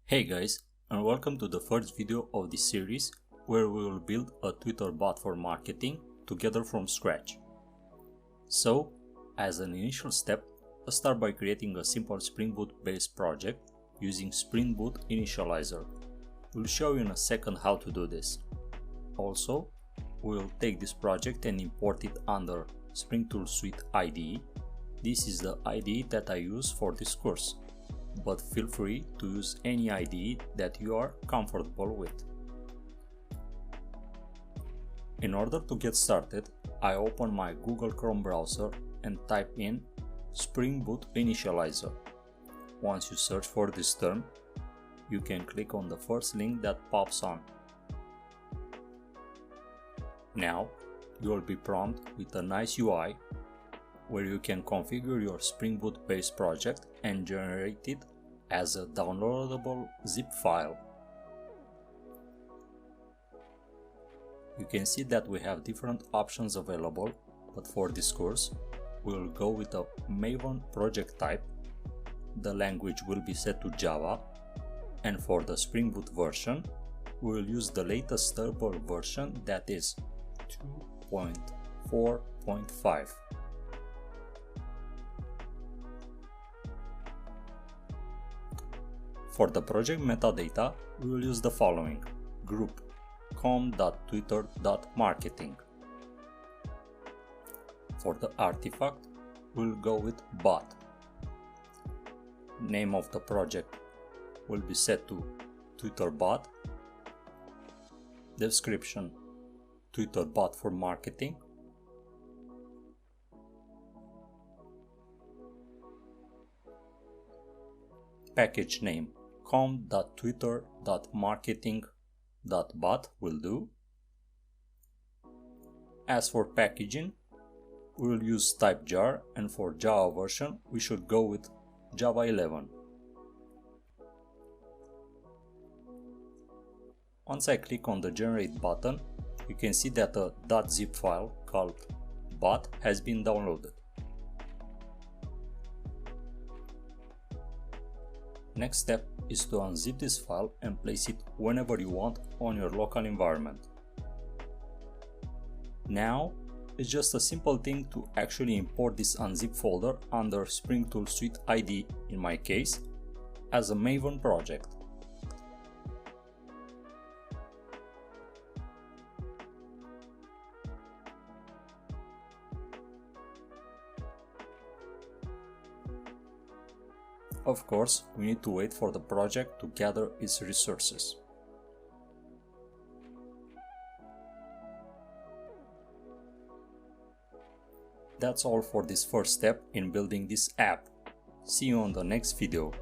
Hey guys, and welcome to the first video of this series where we will build a Twitter bot for marketing together from scratch. So, as an initial step, let's start by creating a simple Spring Boot based project using Spring Boot Initializer. We'll show you in a second how to do this. Also, we'll take this project and import it under Spring Tool Suite IDE. This is the IDE that I use for this course, but feel free to use any IDE that you are comfortable with. In order to get started, I open my Google Chrome browser and type in Spring Boot Initializer. Once you search for this term, you can click on the first link that pops on. Now, you will be prompted with a nice UI where you can configure your Spring Boot based project and generate it as a downloadable zip file. You can see that we have different options available, but for this course, we will go with a Maven project type. The language will be set to Java, and for the Spring Boot version, we will use the latest stable version, that is 2.4.5. For the project metadata, we will use the following: group com.twitter.marketing. For the artifact, we will go with bot. Name of the project will be set to Twitter bot. Description: Twitter bot for marketing. Package name: com.twitter.marketing.bot will do. As for packaging, we will use type jar, and for Java version we should go with Java 11. Once I click on the generate button, you can see that a .zip file called bot has been downloaded. Next step is to unzip this file and place it whenever you want on your local environment. Now, it's just a simple thing to actually import this unzip folder under Spring Tool Suite IDE, in my case, as a Maven project. Of course, we need to wait for the project to gather its resources. That's all for this first step in building this app. See you on the next video.